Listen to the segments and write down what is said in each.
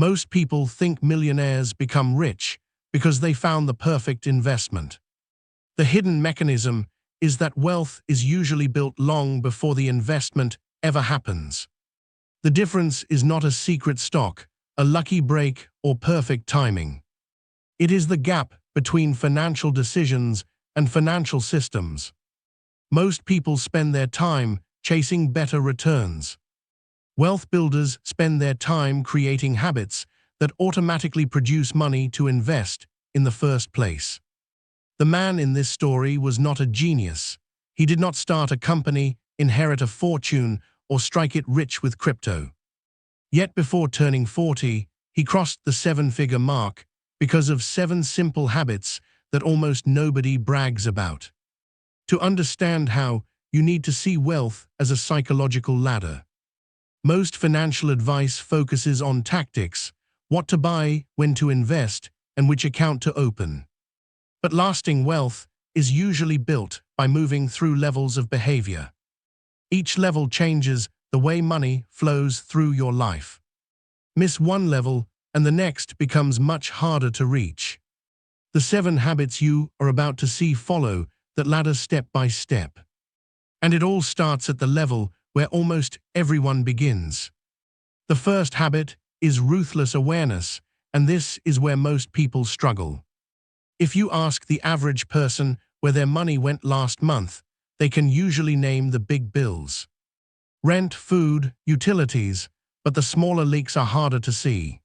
Most people think millionaires become rich because they found the perfect investment. The hidden mechanism is that wealth is usually built long before the investment ever happens. The difference is not a secret stock, a lucky break, or perfect timing. It is the gap between financial decisions and financial systems. Most people spend their time chasing better returns. Wealth builders spend their time creating habits that automatically produce money to invest in the first place. The man in this story was not a genius. He did not start a company, inherit a fortune, or strike it rich with crypto. Yet before turning 40, he crossed the seven-figure mark because of 7 simple habits that almost nobody brags about. To understand how, you need to see wealth as a psychological ladder. Most financial advice focuses on tactics, what to buy, when to invest, and which account to open. But lasting wealth is usually built by moving through levels of behavior. Each level changes the way money flows through your life. Miss one level, and the next becomes much harder to reach. The 7 habits you are about to see follow that ladder step by step. And it all starts at the level where almost everyone begins. The first habit is ruthless awareness, and this is where most people struggle. If you ask the average person where their money went last month, they can usually name the big bills. Rent, food, utilities, but the smaller leaks are harder to see.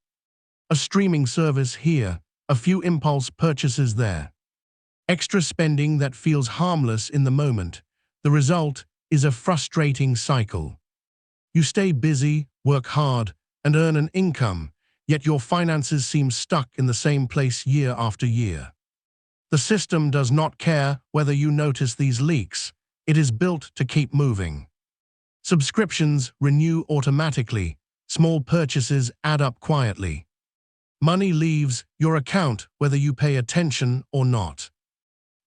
A streaming service here, a few impulse purchases there. Extra spending that feels harmless in the moment. The result is a frustrating cycle. You stay busy, work hard, and earn an income, yet your finances seem stuck in the same place year after year. The system does not care whether you notice these leaks. It is built to keep moving. Subscriptions renew automatically. Small purchases add up quietly. Money leaves your account whether you pay attention or not.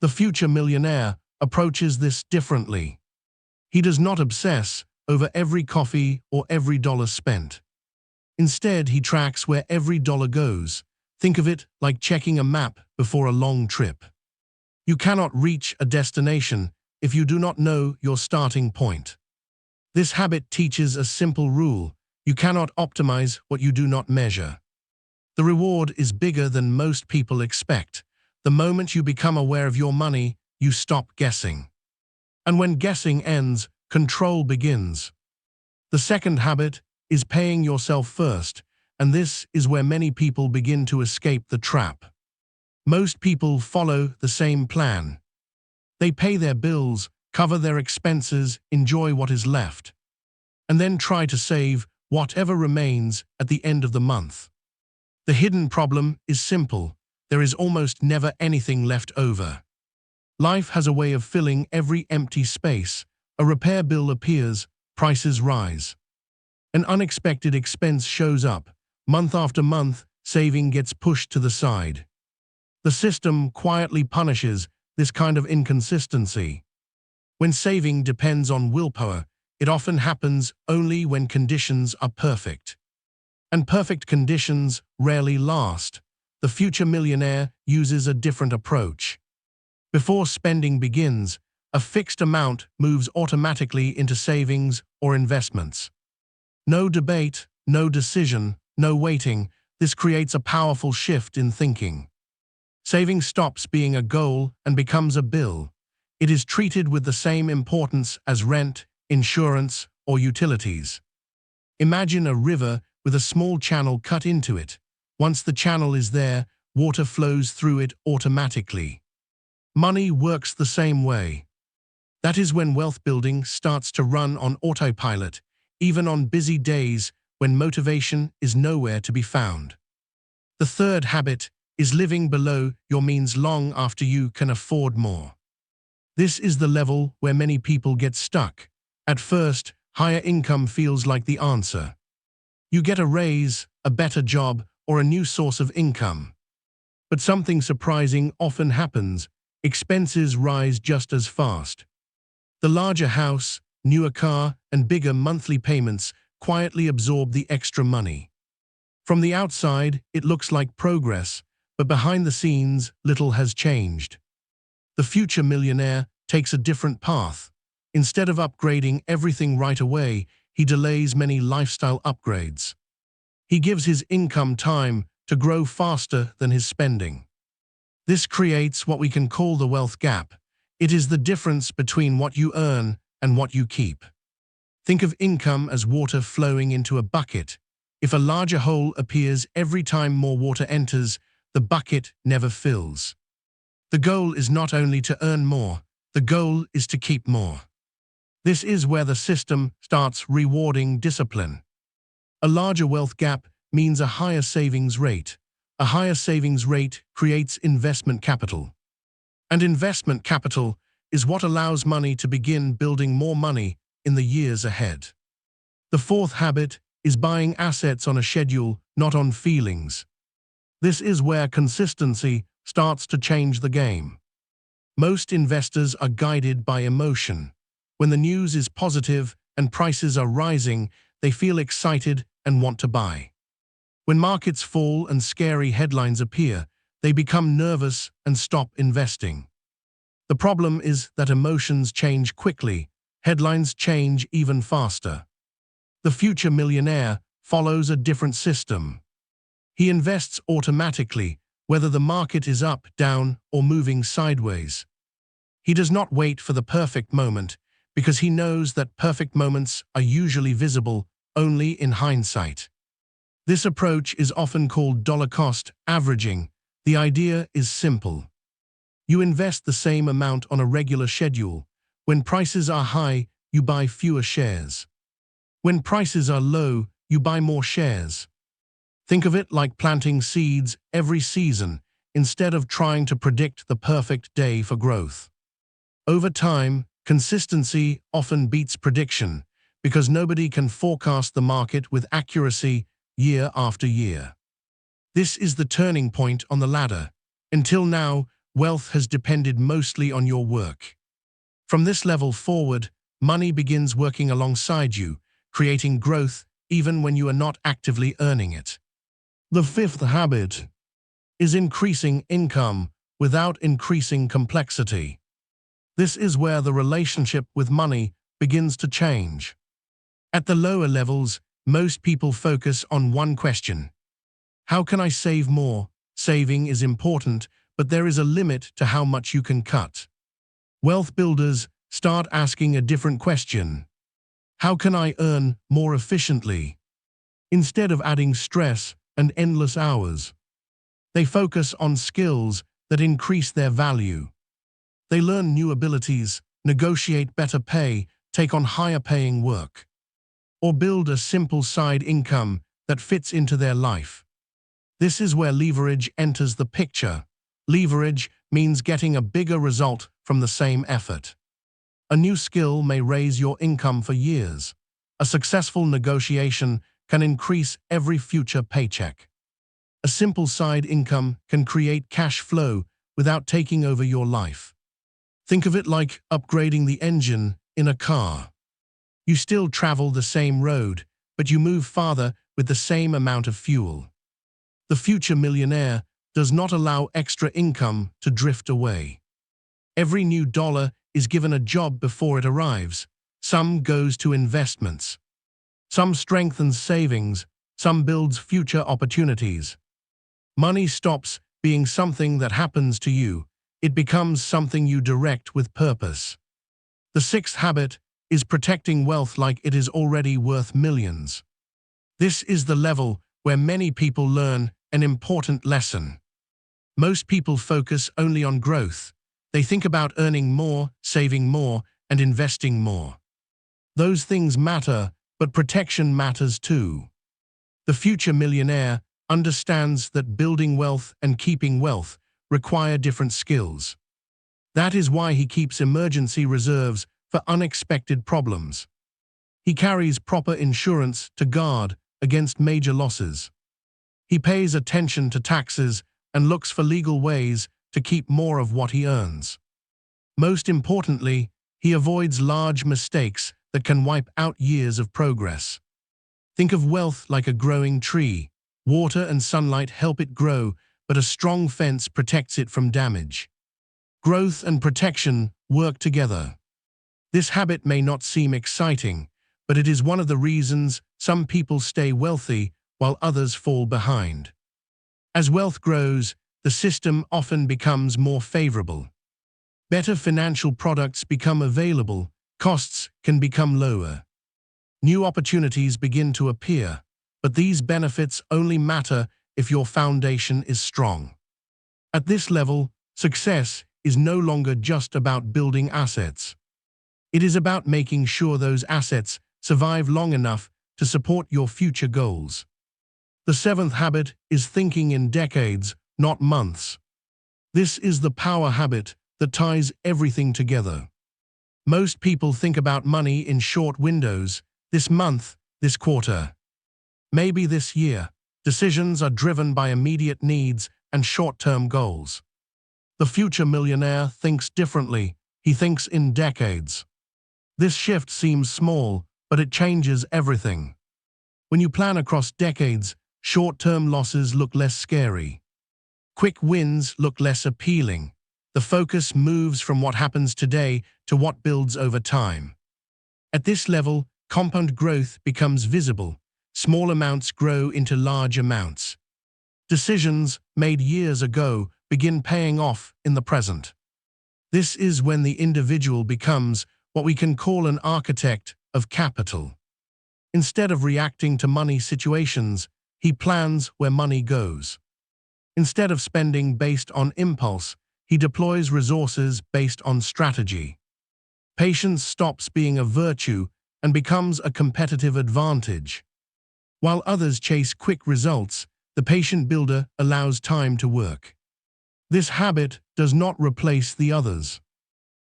The future millionaire approaches this differently. He does not obsess over every coffee or every dollar spent. Instead, he tracks where every dollar goes. Think of it like checking a map before a long trip. You cannot reach a destination if you do not know your starting point. This habit teaches a simple rule: you cannot optimize what you do not measure. The reward is bigger than most people expect. The moment you become aware of your money, you stop guessing. And when guessing ends, control begins. The second habit is paying yourself first, and this is where many people begin to escape the trap. Most people follow the same plan. They pay their bills, cover their expenses, enjoy what is left, and then try to save whatever remains at the end of the month. The hidden problem is simple: there is almost never anything left over. Life has a way of filling every empty space. A repair bill appears, prices rise. An unexpected expense shows up. Month after month, saving gets pushed to the side. The system quietly punishes this kind of inconsistency. When saving depends on willpower, it often happens only when conditions are perfect. And perfect conditions rarely last. The future millionaire uses a different approach. Before spending begins, a fixed amount moves automatically into savings or investments. No debate, no decision, no waiting. This creates a powerful shift in thinking. Saving stops being a goal and becomes a bill. It is treated with the same importance as rent, insurance, or utilities. Imagine a river with a small channel cut into it. Once the channel is there, water flows through it automatically. Money works the same way. That is when wealth building starts to run on autopilot, even on busy days when motivation is nowhere to be found. The third habit is living below your means long after you can afford more. This is the level where many people get stuck. At first, higher income feels like the answer. You get a raise, a better job, or a new source of income. But something surprising often happens. Expenses rise just as fast. The larger house, newer car, and bigger monthly payments quietly absorb the extra money. From the outside, it looks like progress, but behind the scenes, little has changed. The future millionaire takes a different path. Instead of upgrading everything right away, he delays many lifestyle upgrades. He gives his income time to grow faster than his spending. This creates what we can call the wealth gap. It is the difference between what you earn and what you keep. Think of income as water flowing into a bucket. If a larger hole appears every time more water enters, the bucket never fills. The goal is not only to earn more, the goal is to keep more. This is where the system starts rewarding discipline. A larger wealth gap means a higher savings rate. A higher savings rate creates investment capital. And investment capital is what allows money to begin building more money in the years ahead. The fourth habit is buying assets on a schedule, not on feelings. This is where consistency starts to change the game. Most investors are guided by emotion. When the news is positive and prices are rising, they feel excited and want to buy. When markets fall and scary headlines appear, they become nervous and stop investing. The problem is that emotions change quickly, headlines change even faster. The future millionaire follows a different system. He invests automatically, whether the market is up, down, or moving sideways. He does not wait for the perfect moment, because he knows that perfect moments are usually visible only in hindsight. This approach is often called dollar-cost averaging. The idea is simple. You invest the same amount on a regular schedule. When prices are high, you buy fewer shares. When prices are low, you buy more shares. Think of it like planting seeds every season instead of trying to predict the perfect day for growth. Over time, consistency often beats prediction because nobody can forecast the market with accuracy year after year. This is the turning point on the ladder. Until now, wealth has depended mostly on your work. From this level forward, money begins working alongside you, creating growth even when you are not actively earning it. The fifth habit is increasing income without increasing complexity. This is where the relationship with money begins to change. At the lower levels, most people focus on one question. How can I save more? Saving is important, but there is a limit to how much you can cut. Wealth builders start asking a different question. How can I earn more efficiently? Instead of adding stress and endless hours, they focus on skills that increase their value. They learn new abilities, negotiate better pay, take on higher paying work, or build a simple side income that fits into their life. This is where leverage enters the picture. Leverage means getting a bigger result from the same effort. A new skill may raise your income for years. A successful negotiation can increase every future paycheck. A simple side income can create cash flow without taking over your life. Think of it like upgrading the engine in a car. You still travel the same road, but you move farther with the same amount of fuel. The future millionaire does not allow extra income to drift away. Every new dollar is given a job before it arrives. Some goes to investments. Some strengthens savings. Some builds future opportunities. Money stops being something that happens to you. It becomes something you direct with purpose. The sixth habit is protecting wealth like it is already worth millions. This is the level where many people learn an important lesson. Most people focus only on growth. They think about earning more, saving more, and investing more. Those things matter, but protection matters too. The future millionaire understands that building wealth and keeping wealth require different skills. That is why he keeps emergency reserves for unexpected problems. He carries proper insurance to guard against major losses. He pays attention to taxes and looks for legal ways to keep more of what he earns. Most importantly, he avoids large mistakes that can wipe out years of progress. Think of wealth like a growing tree. Water and sunlight help it grow, but a strong fence protects it from damage. Growth and protection work together. This habit may not seem exciting, but it is one of the reasons some people stay wealthy while others fall behind. As wealth grows, the system often becomes more favorable. Better financial products become available, costs can become lower. New opportunities begin to appear, but these benefits only matter if your foundation is strong. At this level, success is no longer just about building assets. It is about making sure those assets survive long enough to support your future goals. The seventh habit is thinking in decades, not months. This is the power habit that ties everything together. Most people think about money in short windows, this month, this quarter, maybe this year. Decisions are driven by immediate needs and short-term goals. The future millionaire thinks differently. He thinks in decades. This shift seems small, but it changes everything. When you plan across decades, short-term losses look less scary. Quick wins look less appealing. The focus moves from what happens today to what builds over time. At this level, compound growth becomes visible. Small amounts grow into large amounts. Decisions made years ago begin paying off in the present. This is when the individual becomes what we can call an architect of capital. Instead of reacting to money situations, he plans where money goes. Instead of spending based on impulse, he deploys resources based on strategy. Patience stops being a virtue and becomes a competitive advantage. While others chase quick results, the patient builder allows time to work. This habit does not replace the others.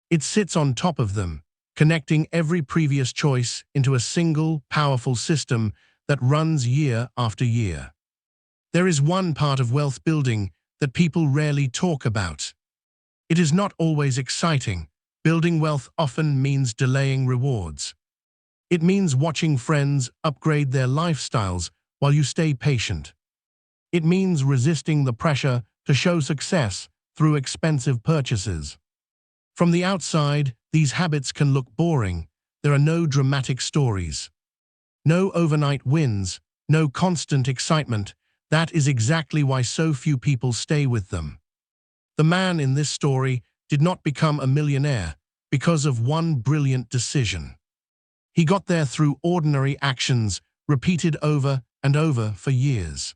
It sits on top of them, connecting every previous choice into a single, powerful system that runs year after year. There is one part of wealth building that people rarely talk about. It is not always exciting. Building wealth often means delaying rewards. It means watching friends upgrade their lifestyles while you stay patient. It means resisting the pressure to show success through expensive purchases. From the outside, these habits can look boring. There are no dramatic stories. No overnight wins, no constant excitement. That is exactly why so few people stay with them. The man in this story did not become a millionaire because of one brilliant decision. He got there through ordinary actions repeated over and over for years.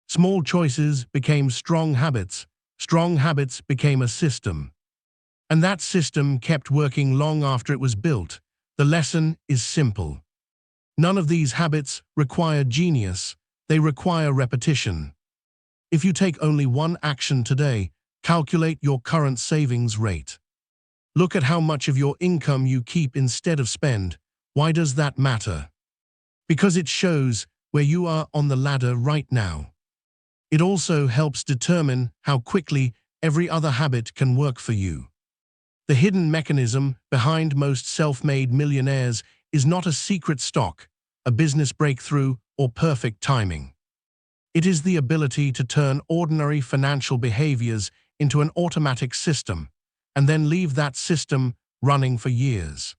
Small choices became strong habits became a system. And that system kept working long after it was built. The lesson is simple. None of these habits require genius, they require repetition. If you take only one action today, calculate your current savings rate. Look at how much of your income you keep instead of spend. Why does that matter? Because it shows where you are on the ladder right now. It also helps determine how quickly every other habit can work for you. The hidden mechanism behind most self-made millionaires is not a secret stock, a business breakthrough, or perfect timing. It is the ability to turn ordinary financial behaviors into an automatic system, and then leave that system running for years.